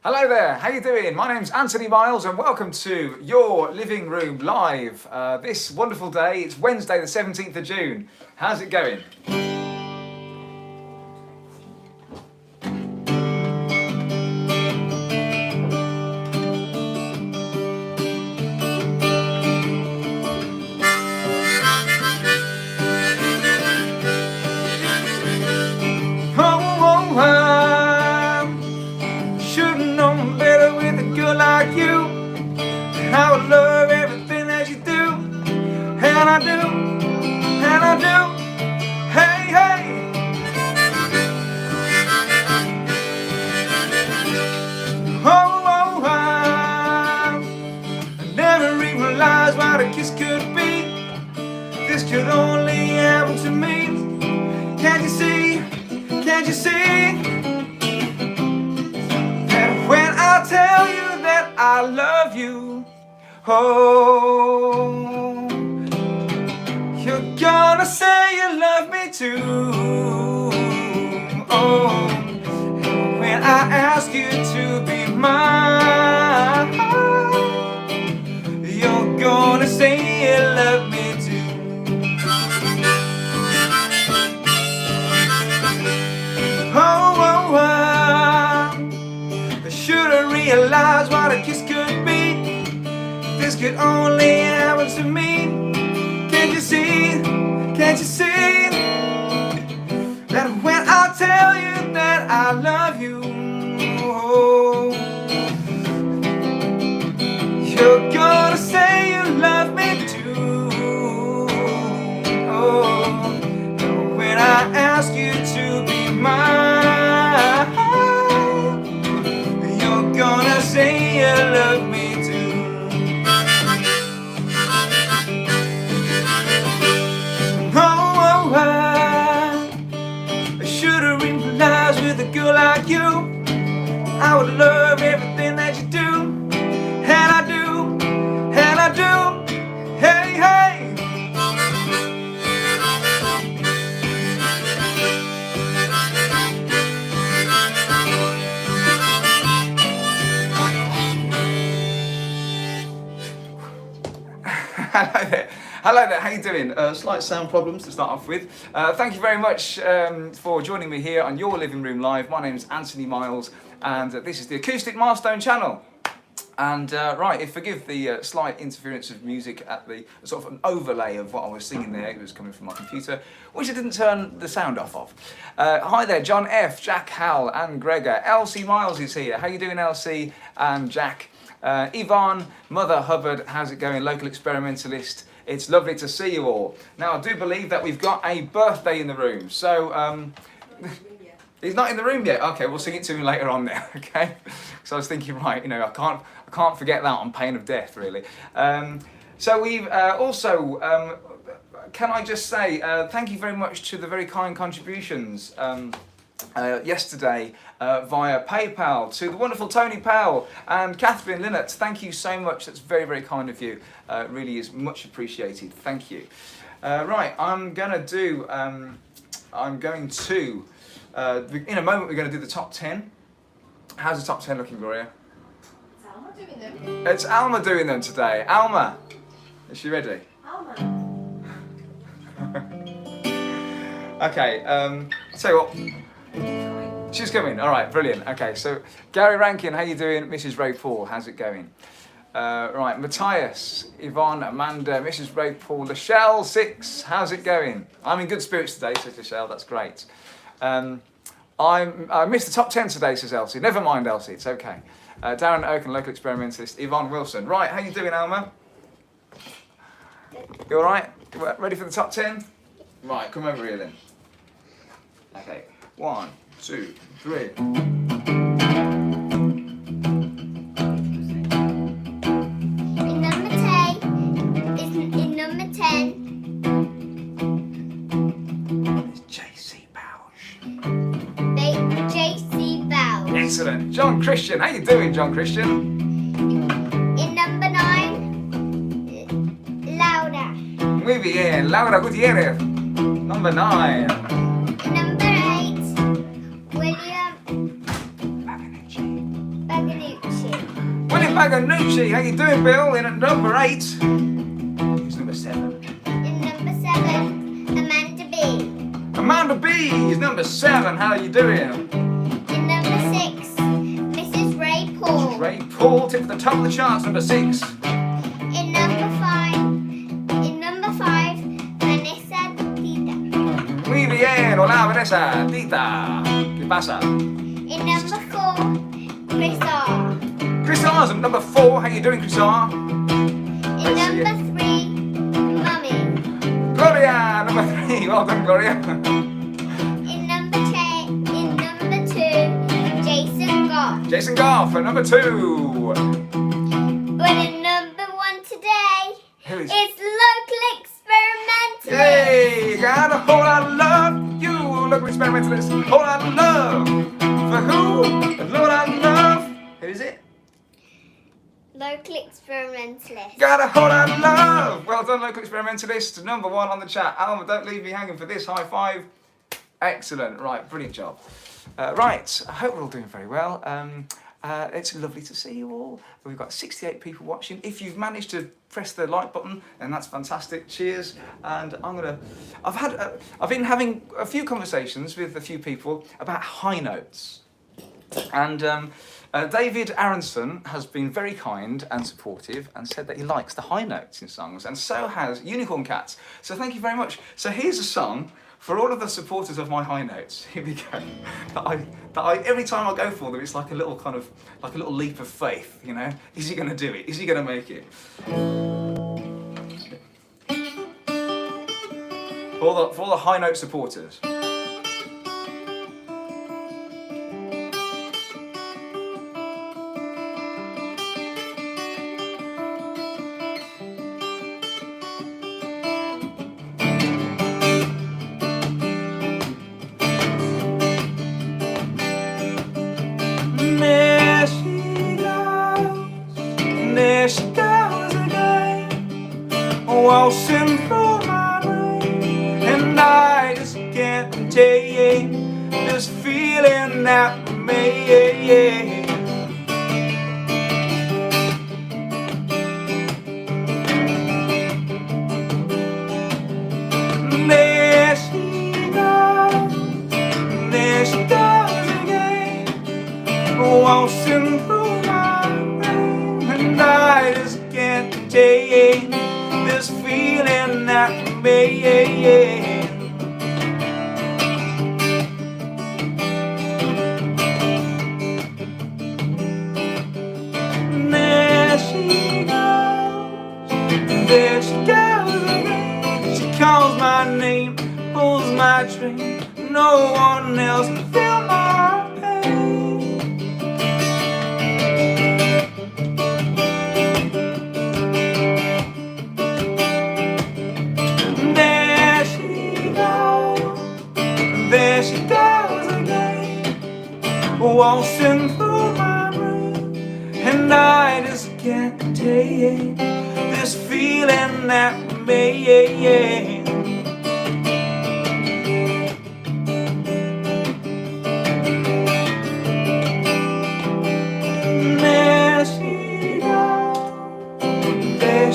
Hello there, how you doing? My name's Anthony Miles and welcome to Your Living Room Live. This wonderful day, it's Wednesday the 17th of June. How's it going? Like you, I would love everything that you do, and I do, hey, hey. Oh, I never realized what a kiss could be. This could only happen to me. Can't you see, can't you see, that when I tell you I love you, oh, you're gonna say you love me too, oh, when I ask you to be mine, you're gonna say you love me too. Oh, I should've realized what a kiss could be. This could only happen to me. Can't you see, can't you see, that when I tell you that I love you, oh, you're gonna say you love me too, oh, when I ask you to be mine, gonna say you love me too. Oh, I should've realized with a girl like you, I would love everything that you do, and I do, hey, hey. Hello there, how you doing? Slight sound problems to start off with. Thank you very much for joining me here on Your Living Room Live. My name is Anthony Miles and this is the Acoustic Milestone channel. And right, forgive the slight interference of music at the sort of an overlay of what I was singing there. It was coming from my computer, which I didn't turn the sound off of. Hi there, John F, Jack Hal and Gregor. Elsie Miles is here. How you doing, Elsie and Jack? Yvonne, Mother Hubbard, how's it going? Local experimentalist. It's lovely to see you all. Now, I do believe that we've got a birthday in the room. So, he's not in the room yet. Okay, we'll sing it to him later on now. Okay. So I was thinking, right, you know, I can't forget that on pain of death, really. So we've also, can I just say, thank you very much to the very kind contributions yesterday via PayPal to the wonderful Tony Powell and Catherine Linnett. Thank you so much. That's very, very kind of you. It really is much appreciated. Thank you. Right, I'm going to, in a moment we're going to do the top 10. How's the top 10 looking, Gloria? It's Alma doing them. It's Alma doing them today. Alma, is she ready? Alma. Okay, so what? She's coming. All right, brilliant. Okay, so Gary Rankin, how you doing? Mrs. Ray Paul, how's it going? Right, Matthias, Yvonne, Amanda, Mrs. Ray Paul, Lachelle 6, how's it going? I'm in good spirits today, says Lachelle. That's great. I missed the top 10 today, says Elsie. Never mind, Elsie. It's okay. Darren Oaken, local experimentalist. Yvonne Wilson. Right, how you doing, Alma? You all right? Ready for the top 10? Right, come over here then. Okay, 1, 2, 3. In number 10. It's J.C. Bowers. J.C. Bowers. Excellent. John Christian, how you doing, John Christian? In number 9, Laura. Muy bien, Laura Gutierrez. Number 9. Number 8, William. Babinetti. Baganucci. Willie Baganucci, how you doing, Bill? In at number 8. It's number 7. In number 7, Amanda B. Amanda B is number 7. How are you doing? In number 6, Mrs. Ray Paul. Ray Paul, tip to the top of the charts, number 6. In number 5, Vanessa Tita. Muy bien, hola Vanessa, Tita. ¿Qué pasa? In number 4, Chris R. Chris R's at number 4. How you doing, Chris R? In number 3, Mummy. Gloria, number 3. Well done, Gloria. In number 2, Jason Goff. Jason Goff at number 2. But in number 1 today, Who is? it's local experimentalist. Yay! Got a whole lot of love. You local experimentalist. Whole lot of love. For who? A whole lot of love. Who is it? Local experimentalist. Got a whole lot of love. Well done, local experimentalist. Number 1 on the chat. Alma, don't leave me hanging for this. High five. Excellent. Right, brilliant job. Right, I hope we're all doing very well. It's lovely to see you all. We've got 68 people watching. If you've managed to press the like button, then that's fantastic. Cheers. And I've been having a few conversations with a few people about high notes. And David Aronson has been very kind and supportive and said that he likes the high notes in songs, and so has Unicorn Cats. So thank you very much. So here's a song for all of the supporters of my high notes. Here we go. That I every time I go for them, it's like a little leap of faith. You know, is he going to do it? Is he going to make it? For all the high note supporters. There she goes again, waltzing through my brain, and I just can't contain this feeling that remains. There she goes again, waltzing through my brain, and I just can't contain this feeling that remains. There she goes again. She calls my name, pulls my train. No one else can feel my pain. There she goes again, waltzing through my brain, and I just can't contain this feeling that remains. There she goes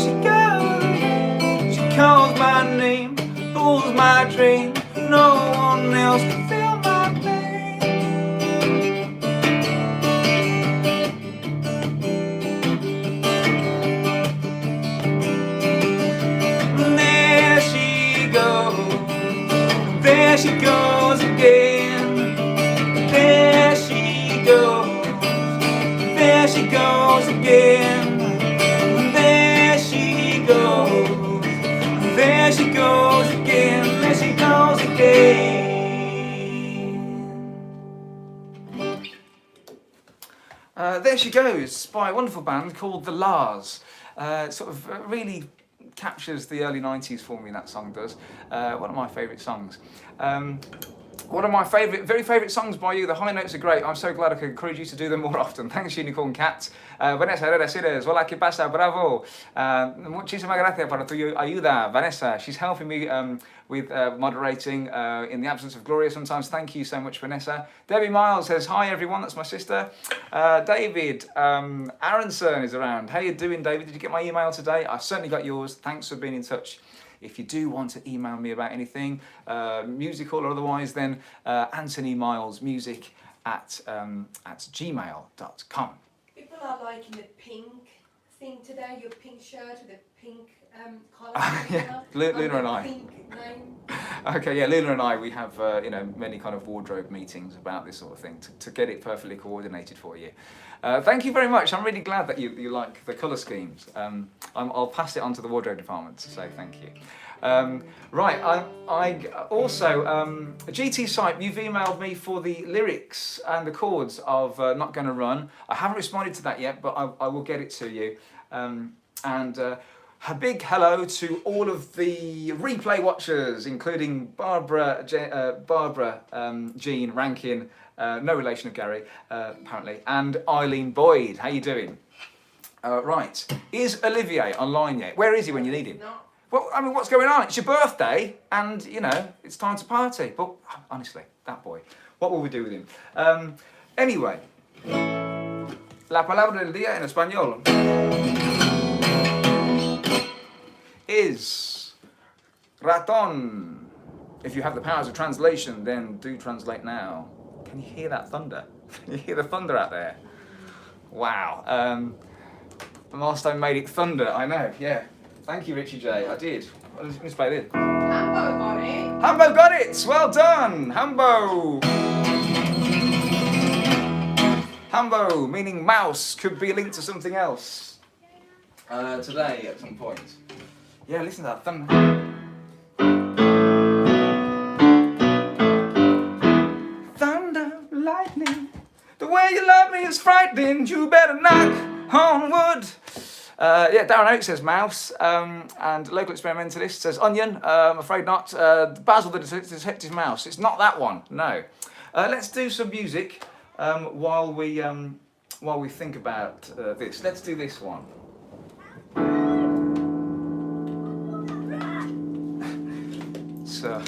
again. She calls my name, pulls my train. No one else can feel my pain. There she goes again. There she goes. There she goes again. There she goes. There she goes again. There she goes again. There She Goes by a wonderful band called The Lars. Really captures the early 90s for me, that song does. One of my favourite songs. One of my very favourite songs by you. The high notes are great. I'm so glad I can encourage you to do them more often. Thanks, Unicorn Cat. Vanessa Herrera Sires. Hola, ¿qué pasa? Bravo. Muchísimas gracias para tu ayuda, Vanessa. She's helping me with moderating in the absence of Gloria sometimes. Thank you so much, Vanessa. Debbie Miles says, hi, everyone. That's my sister. David Aronson is around. How you doing, David? Did you get my email today? I've certainly got yours. Thanks for being in touch. If you do want to email me about anything, musical or otherwise, then Anthony Miles Music at gmail.com. People are liking the pink thing today, your pink shirt with the pink collar. Yeah, Luna and I. Pink name. Okay, yeah, Luna and I, we have many kind of wardrobe meetings about this sort of thing to get it perfectly coordinated for you. Thank you very much. I'm really glad that you like the colour schemes. I'll pass it on to the wardrobe department to say thank you. Right, I also, GT Site, you've emailed me for the lyrics and the chords of Not Gonna Run. I haven't responded to that yet, but I will get it to you. A big hello to all of the replay watchers, including Barbara, Jean Rankin, no relation of Gary, apparently, and Eileen Boyd. How you doing? Right, is Olivier online yet? Where is he when you need him? No. Well, I mean, what's going on? It's your birthday, and, you know, it's time to party. But, honestly, that boy, what will we do with him? Anyway, la palabra del día en español is ratón. If you have the powers of translation, then do translate now. Can you hear that thunder? Can you hear the thunder out there? Wow. Milestone made it thunder, I know, yeah. Thank you, Richie J. I did. Let's play this. Hambo got it. Hambo got it! Well done, Hambo! Hambo, meaning mouse, could be linked to something else today at some point. Yeah, listen to that thunder. Thunder, lightning, the way you love me is frightening. You better knock on wood. Yeah, Darren Oak says mouse, and local experimentalist says onion. I'm afraid not. Basil the detective mouse. It's not that one. No. Let's do some music while we think about this. Let's do this one. So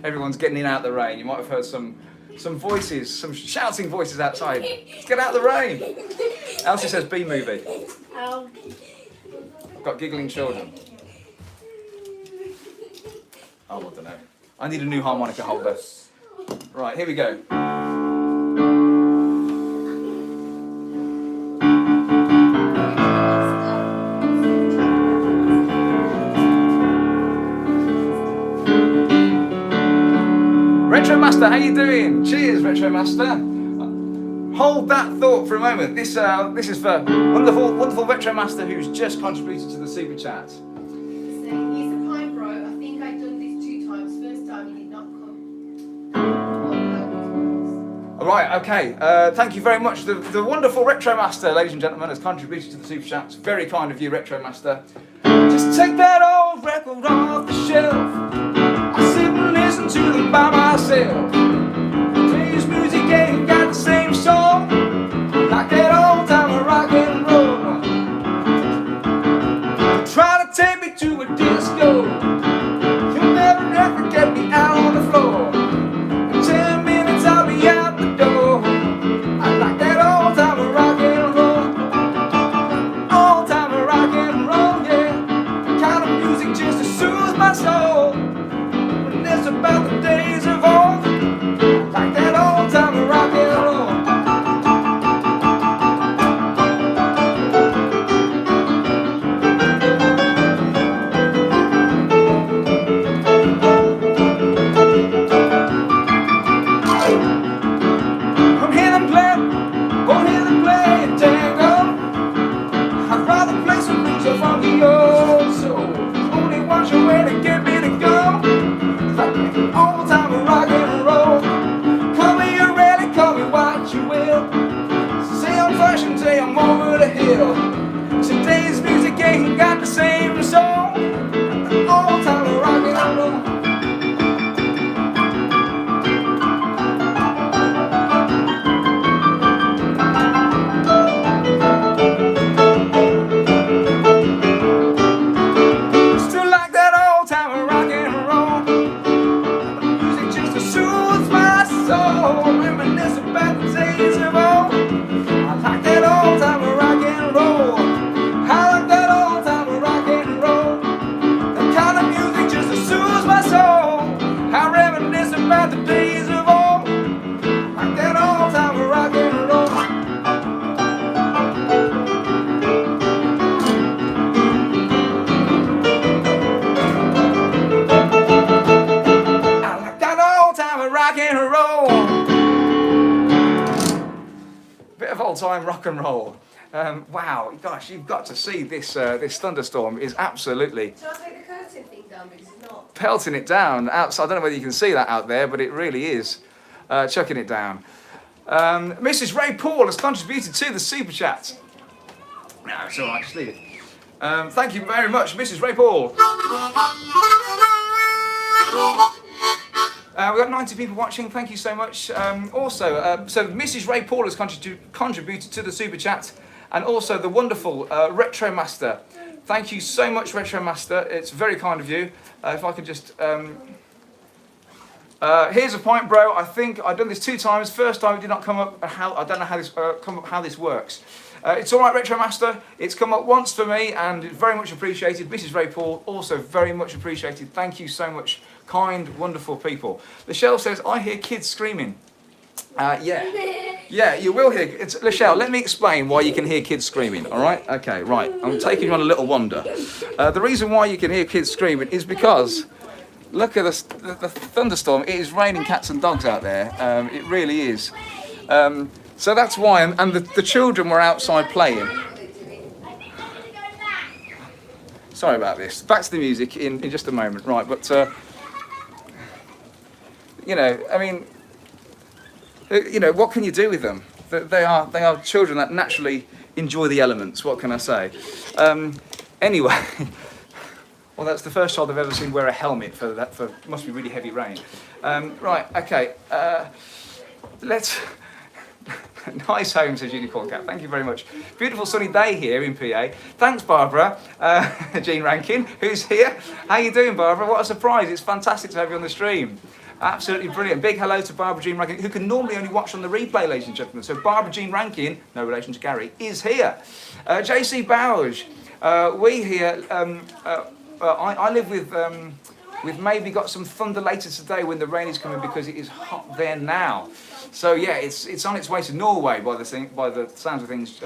everyone's getting in and out of the rain. You might have heard some voices, some shouting voices outside. Let's get out of the rain. Elsie says B movie. I've got giggling children. Oh, I don't know. I need a new harmonica holder. Right, here we go. Retro Master, how you doing? Cheers, Retro Master. Hold that thought for a moment. This is for wonderful Retro Master who's just contributed to the super chat. So he's a kind bro. I think I've done this 2 times. First time he did not come. All right, okay. Thank you very much. The wonderful Retro Master, ladies and gentlemen, has contributed to the super chat. It's very kind of you, Retro Master. Just take that old record off the shelf. I sit and listen to them by myself. Today's music ain't got the same song like that old time of rock and roll. Try to take me to a disco. You'll never ever get me out on the floor. In 10 minutes I'll be out the door. I like that old time of rock and roll. Old time of rock and roll, yeah. The kind of music just to soothe my soul. When it's about the days of old. Like that old time of rock and roll. Come hear them play, go hear them play tango. I'd rather play some blues or funky old soul. Only one sure way to get me to go. Like that old time of rock and roll. Call me a rally, call me what you will. Say I'm fresh and say I'm over the hill. Today's music ain't got the same soul. Old time of rock and roll. old time rock and roll. Wow, gosh, you've got to see this. This thunderstorm is absolutely Shall I take the curtain thing down because it's not? pelting it down outside. I don't know whether you can see that out there, but it really is chucking it down. Mrs. Ray Paul has contributed to the super chat. No, it's all right, just leave it. Thank you very much, Mrs. Ray Paul. We've got 90 people watching. Thank you so much. So Mrs. Ray Paul has contributed to the super chat, and also the wonderful Retro Master. Thank you so much, Retro Master. It's very kind of you. If I could just. Here's a point, bro. I think I've done this 2 times. First time it did not come up. I don't know how this works. It's all right, Retro Master. It's come up once for me, and it's very much appreciated. Mrs. Ray Paul, also very much appreciated. Thank you so much, kind, wonderful people. Lachelle says, I hear kids screaming. Yeah, you will hear. Lachelle, let me explain why you can hear kids screaming, all right? Okay, right. I'm taking you on a little wander. The reason why you can hear kids screaming is because, look at the thunderstorm. It is raining cats and dogs out there. It really is. So that's why, and the children were outside playing. Sorry about this. Back to the music in just a moment, right? But you know, I mean, you know, what can you do with them? They are children that naturally enjoy the elements. What can I say? Anyway, well, that's the first child I've ever seen wear a helmet for that. For must be really heavy rain. Right. Okay. Let's. Nice home, says Unicorn Cat. Thank you very much. Beautiful sunny day here in PA. Thanks, Barbara. Jean Rankin, who's here. How you doing, Barbara? What a surprise. It's fantastic to have you on the stream. Absolutely brilliant. Big hello to Barbara Jean Rankin, who can normally only watch on the replay, ladies and gentlemen. So Barbara Jean Rankin, no relation to Gary, is here. JC Bowers, we here, I live with... we've maybe got some thunder later today when the rain is coming because it is hot there now. So yeah, it's on its way to Norway by the sounds of things,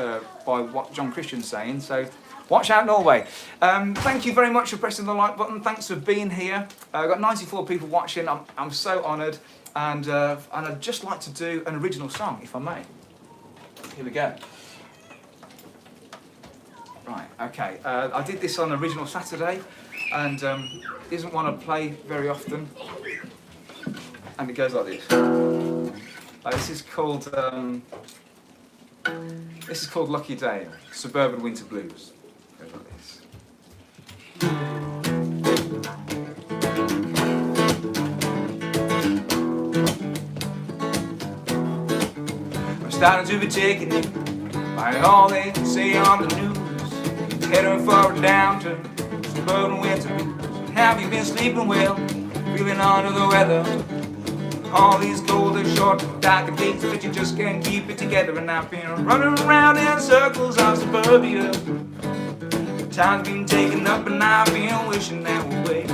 by what John Christian's saying. So watch out, Norway. Thank you very much for pressing the like button. Thanks for being here. I've got 94 people watching. I'm so honoured, and I'd just like to do an original song, if I may. Here we go. Right, okay. I did this on Original Saturday, and isn't one I play very often. And it goes like this. This is called Lucky Day, Suburban Winter Blues. It goes like this. I'm starting to be taken in by all they say on the news. Heading for a downturn, suburban winter blues. Have you been sleeping well? Feeling under the weather? All these cold and short, dark days that you just can't keep it together. And I've been running around in circles of suburbia. Time's been taken up and I've been wishing that away.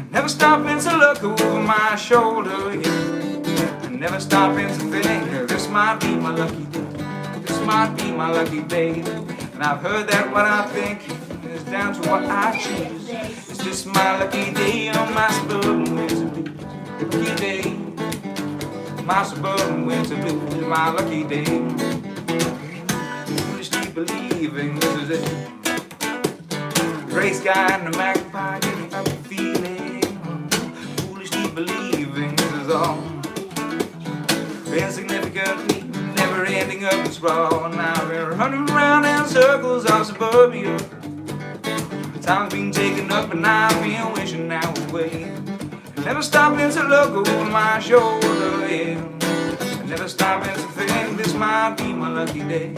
Never stopping to look over my shoulder, yeah. Never stopping to think this might be my lucky day. This might be my lucky day. And I've heard that what I think is down to what I choose. Is this my lucky day on my suburban winter blues? Lucky day. My suburban winter blues is my lucky day. Foolishly believing this is it. Gray sky and the magpie giving up the feeling. Foolishly believing this is all. Insignificantly, never ending up as raw. And I've been running around in circles of suburbia. Time's been taken up and I've been wishing now away. Never stopping to look over my shoulder, yeah. Never stopping to think this might be my lucky day.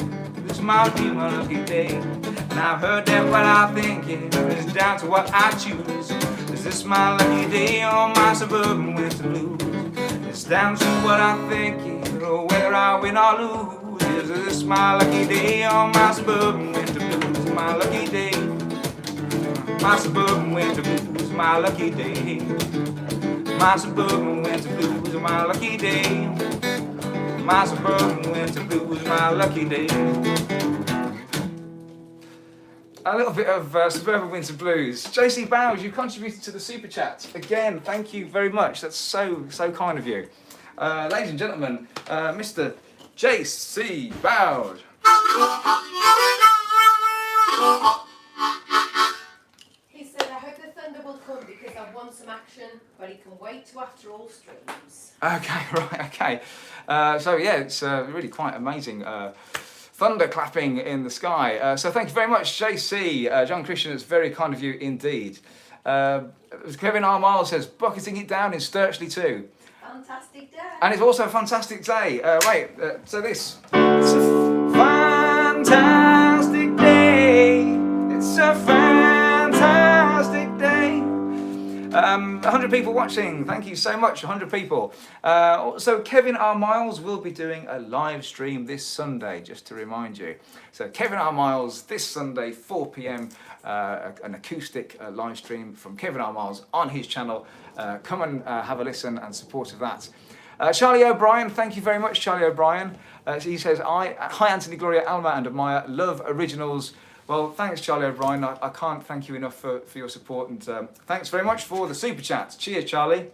This might be my lucky day. And I've heard that what I think, yeah, is down to what I choose. Is this my lucky day on my suburban winter blues? It's down to what I think, yeah, or whether I win or lose. Is this my lucky day on my suburban winter blues? My lucky day. My suburban winter blues, my lucky day. My suburban winter blues, my lucky day. My suburban winter blues, my lucky day. A little bit of suburban winter blues. JC Bowers, you contributed to the super chat. Again, thank you very much. That's so kind of you. Ladies and gentlemen, Mr. JC Bowd. He said, I hope the thunder will come because I want some action, but he can wait till after all streams. Okay, right, okay. So yeah, it's really quite amazing. Thunder clapping in the sky. So thank you very much, JC. John Christian, it's very kind of you indeed. Kevin R. Miles says, bucketing it down in Sturchley too. Fantastic day. And it's also a fantastic day. So this. It's a fantastic day. It's a fantastic day. 100 people watching. Thank you so much, 100 people. So Kevin R. Miles will be doing a live stream this Sunday, just to remind you. So Kevin R. Miles this Sunday, 4 p.m, an acoustic live stream from Kevin R. Miles on his channel. Come and have a listen and support of that. Charlie O'Brien, thank you very much, Charlie O'Brien. He says, hi Anthony, Gloria, Alma and Amaya, love originals. Well, thanks, Charlie O'Brien. I can't thank you enough for your support, and thanks very much for the super chat. Cheers, Charlie.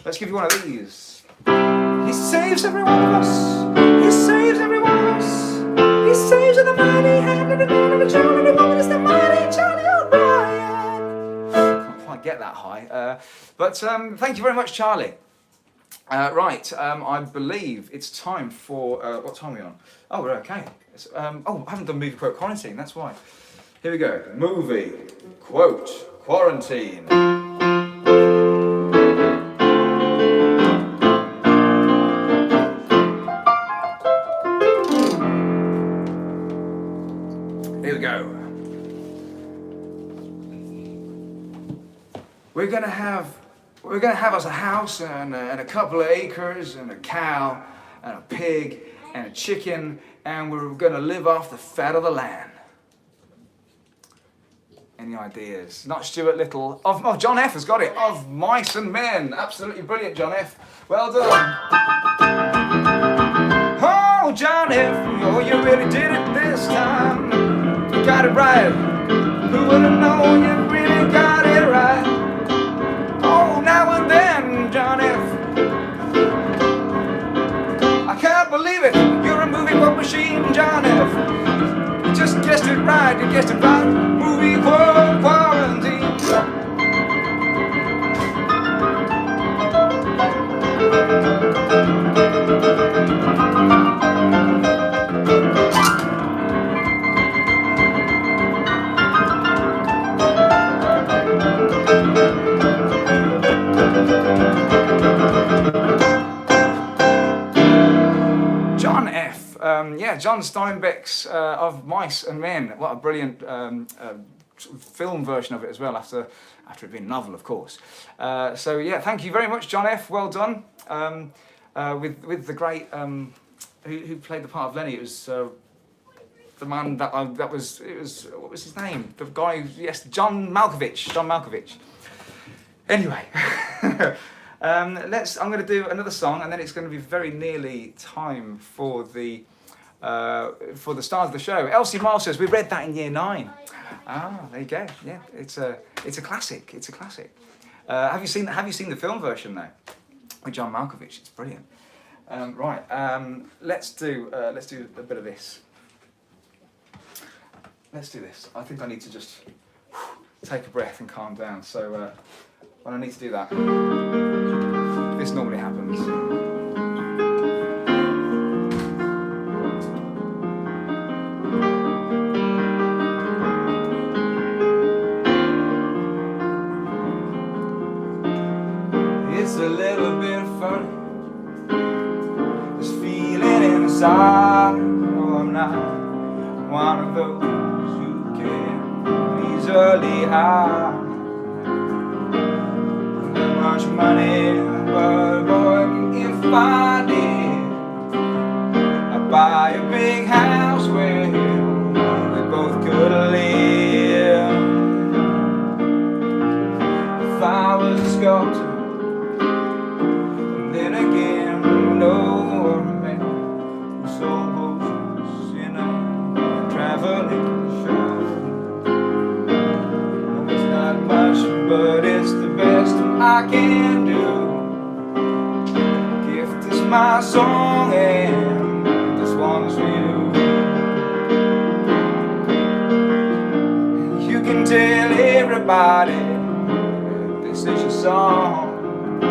Let's give you one of these. He saves every one of us. He saves every one of us. He saves in the mighty hand of the man of the child and the woman is the mighty Charlie O'Brien. Can't quite get that high, but thank you very much, Charlie. Right, I believe it's time for what time are we on? Oh, we're okay. I haven't done movie quote quarantine, that's why. Here we go. Movie quote quarantine. Here we go. We're gonna have us a house and a couple of acres and a cow and a pig and a chicken, and we're going to live off the fat of the land. Any ideas? Not Stuart Little. John F has got it. Of Mice and Men. Absolutely brilliant, John F. Well done. Oh, John F. Oh, you really did it this time. You got it right. Who would have known you really got it right? Oh, now and then, John F. I can't believe it. You're a movie quote machine, John F. You just guessed it right. You guessed it right. Movie quote quarantine. John F. John Steinbeck's Of Mice and Men. What a brilliant film version of it as well, after it being a novel, of course. Thank you very much, John F. Well done. With the great who played the part of Lenny. It was the man that was what was his name? The guy, yes, John Malkovich. Anyway. I'm going to do another song, and then it's going to be very nearly time for the start of the show. Elsie Miles says, we read that in year 9. Ah, there you go. Yeah, it's a classic. It's a classic. Have you seen the film version though, with John Malkovich? It's brilliant. Let's do a bit of this. Let's do this. I think I need to just take a breath and calm down. So when I need to do that, this normally happens. It's a little bit funny, this feeling inside. Oh, I'm not one of those who can easily hide. Not much money, but boy, if I did, I'd buy a big house where we both could live. If I was a sculptor, then again, no man who sold potions in a traveling show. No, it's not much, but it's the best I can do. Gift is my song. everybody, this is your song.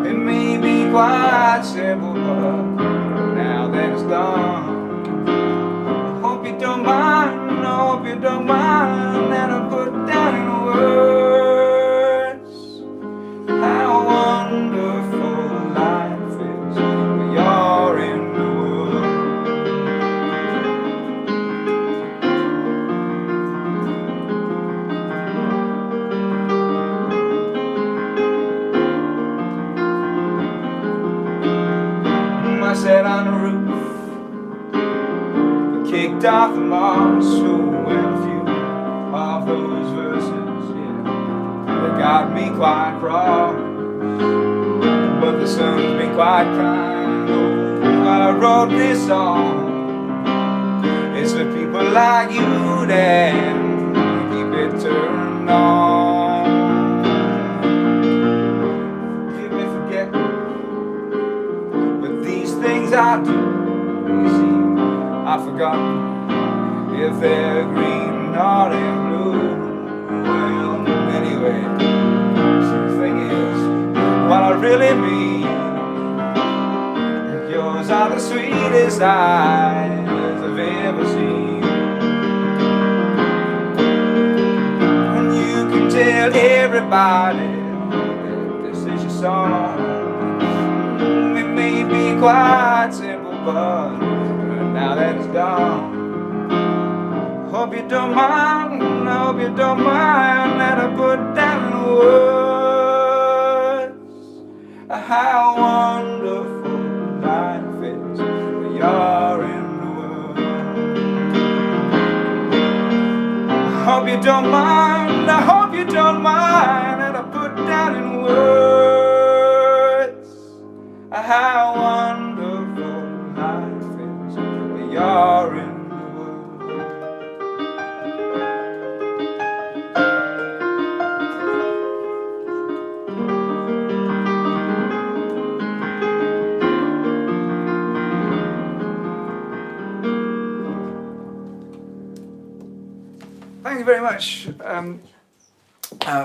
It may be quite simple, but now that it's done, I hope you don't mind, I hope you don't mind that I put down in words how wonderful life is when you're in the world. I sat on the roof, kicked off the moss, and a few of those verses, yeah, they got me quite cross. But the sun's been quite kind. Oh, I wrote this song. It's for people like you that keep it turned on. Forgive me for getting, but these things I do, you see, I've forgotten if they're green or they're blue. Well, anyway, so the thing is, what I really mean, yours are the sweetest eyes I've ever seen. And you can tell everybody that this is your song. It may be quite simple, but now that it's gone, hope you don't mind, I hope you don't mind that I put down in words how wonderful life is when you're in the world. I hope you don't mind, I hope you don't mind that I put down in words how wonderful life is when you're in the world. Thank you very much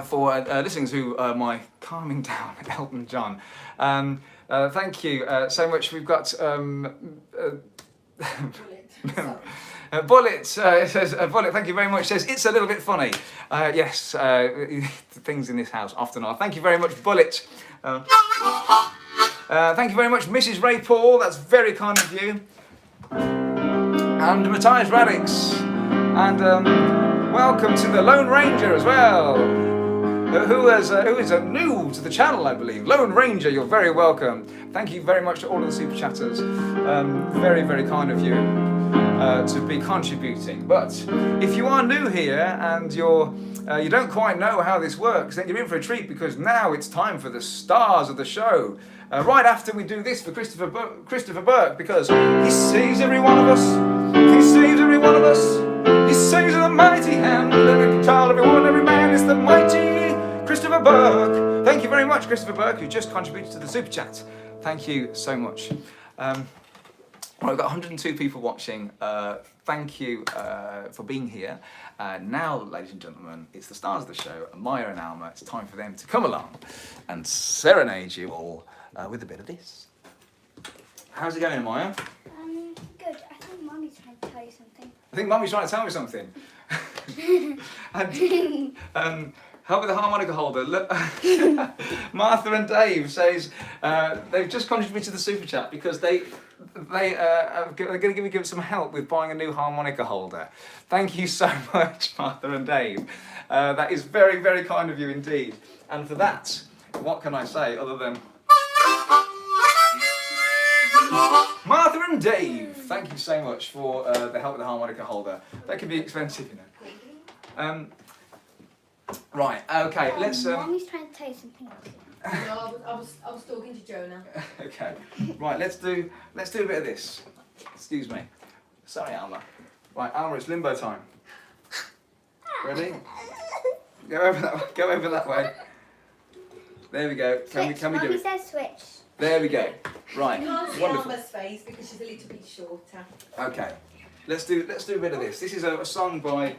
for listening to my calming down Elton John. Thank you so much. We've got Bullet says, Bullet, thank you very much. Says it's a little bit funny. Yes, things in this house often are. Thank you very much, Bullet. Thank you very much, Mrs. Ray Paul. That's very kind of you. And Matthias Radix. And welcome to the Lone Ranger as well, who is new to the channel, I believe. Lone Ranger, you're very welcome. Thank you very much to all of the super chatters. Very, very kind of you to be contributing. But if you are new here and you don't quite know how this works, then you're in for a treat, because now it's time for the stars of the show. Right after we do this for Christopher Burke, because he saves every one of us. He saves every one of us. He saves with a mighty hand. Every child, every woman, every man is the mighty Christopher Burke. Thank you very much, Christopher Burke, who just contributed to the super chat. Thank you so much. Well, we've got 102 people watching. Thank you for being here. Now, ladies and gentlemen, it's the stars of the show, Maya and Alma. It's time for them to come along and serenade you all with a bit of this. How's it going, Maya? Good. I think Mummy's trying to tell you something. I think Mummy's trying to tell me something. And help with the harmonica holder. Look, Martha and Dave says they've just contributed to the super chat because they're going to give me some help with buying a new harmonica holder. Thank you so much, Martha and Dave. That is very, very kind of you indeed. And for that, what can I say other than Martha and Dave, thank you so much for the help with the harmonica holder. That can be expensive, you know. Right, okay, let's... Mommy's trying to tell you something. No, I was talking to Jonah. Okay, right, let's do a bit of this. Excuse me. Sorry, Alma. Right, Alma, it's limbo time. Ready? Go over that way. There we go. Can we do Mommy it? says switch. There we go. Right. You can't see Wonderful. Alma's face because she's a little bit shorter. Okay. Let's do a bit of this. This is a song by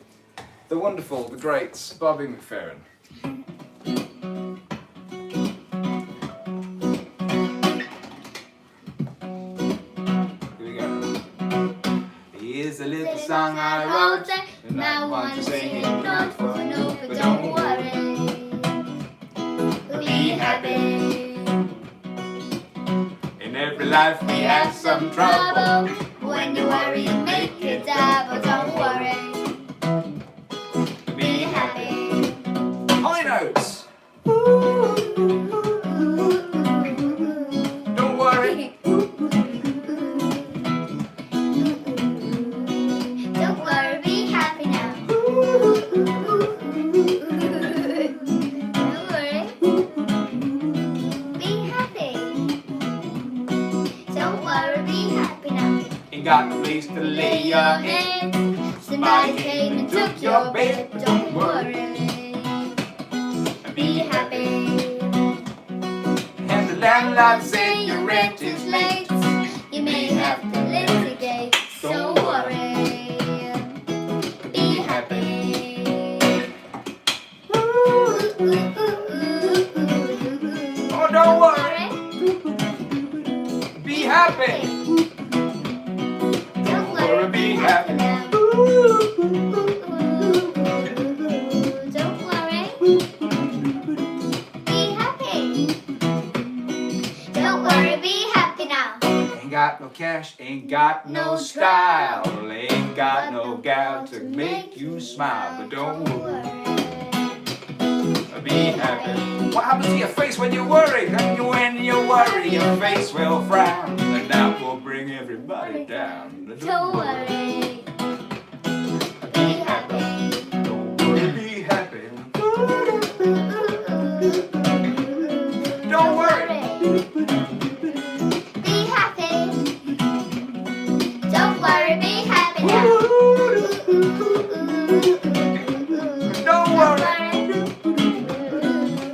the wonderful, the great Barbie McFerrin. Here we go. Here's a little song I wrote, and I want to sing it note for note, but don't worry, we'll be happy. In every life we have some trouble. When you worry, you make it double. Don't worry, be happy. High notes. Don't worry. Don't worry, be happy now. Don't worry, be happy. Don't worry, be happy now. Ain't got no place to lay your head. Somebody came and took your bed. Don't worry, be happy. And the landlord said your rent is late. You may have to litigate. Don't worry, be happy. Oh, don't worry, be happy. Don't worry, be happy. now. Don't worry, be happy. Don't worry, be happy now. Ain't got no cash, ain't got no style, ain't got no gal to make you smile, but don't worry, be happy. What happens to your face when you worry? And when you worry, your face will frown, and that will bring everybody down. Don't worry, be happy. Don't worry, be happy. Don't worry. Be happy. Don't worry, be happy now. Don't worry,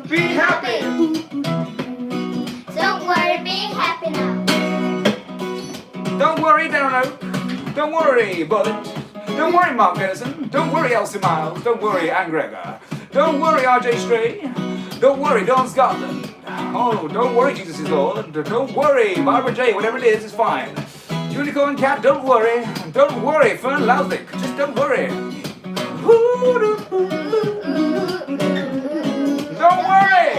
be happy. Don't worry, be happy now. Don't worry, Darren Oak. Don't worry, Bullet. Don't worry, Mark Dennison. Don't worry, Elsie Miles. Don't worry, Anne Gregor. Don't worry, RJ Stray. Don't worry, Don Scotland. Oh, don't worry, Jesus is Lord. Don't worry, Barbara J. Whatever it is fine. Unicorn Cat, don't worry. Don't worry, Fern Louthick. Just don't worry. Don't worry.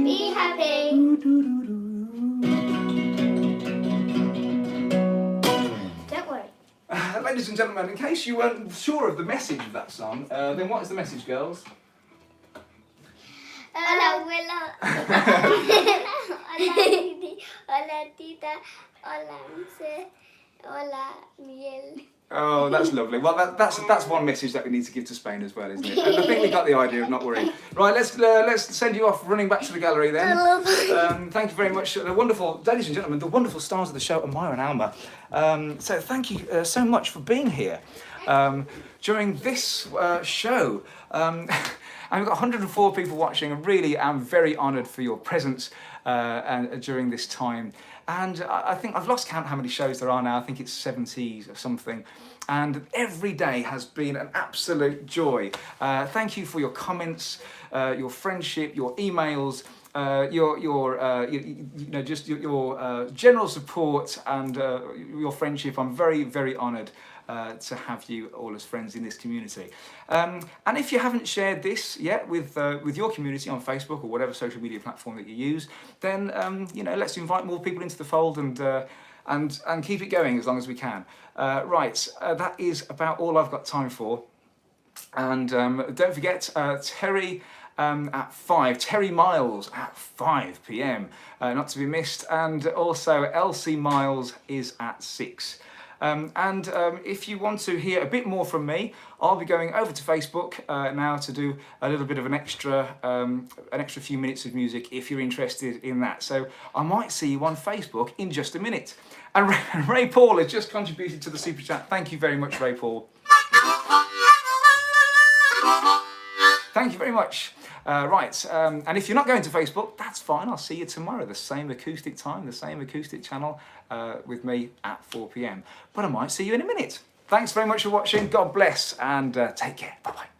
Be happy. Don't worry. Ladies and gentlemen, in case you weren't sure of the message of that song, then what is the message, girls? Hola, abuela. Hola, Didi. Hola, tita. Hola, Mse. Hola, Miguel. Oh, that's lovely. Well, that's one message that we need to give to Spain as well, isn't it? And I think we got the idea of not worrying. Right, let's send you off running back to the gallery then. Thank you very much. The wonderful, ladies and gentlemen, the wonderful stars of the show, Amaya and Alma. So thank you so much for being here during this show. And we've got 104 people watching. I really am very honoured for your presence and during this time. And I think I've lost count how many shows there are now. I think it's 70 or something. And every day has been an absolute joy. Thank you for your comments, your friendship, your emails, your general support and your friendship. I'm very, very honoured to have you all as friends in this community. And if you haven't shared this yet with your community on Facebook or whatever social media platform that you use, then let's invite more people into the fold and keep it going as long as we can. Right, that is about all I've got time for. And don't forget Terry at 5, Terry Miles at 5 p.m, not to be missed, and also Elsie Miles is at 6. If you want to hear a bit more from me, I'll be going over to Facebook now to do a little bit of an extra few minutes of music if you're interested in that. So I might see you on Facebook in just a minute. And Ray Paul has just contributed to the super chat. Thank you very much, Ray Paul. Thank you very much. Right, and if you're not going to Facebook, that's fine. I'll see you tomorrow, the same acoustic time, the same acoustic channel with me at 4 p.m. But I might see you in a minute. Thanks very much for watching. God bless and take care. Bye bye.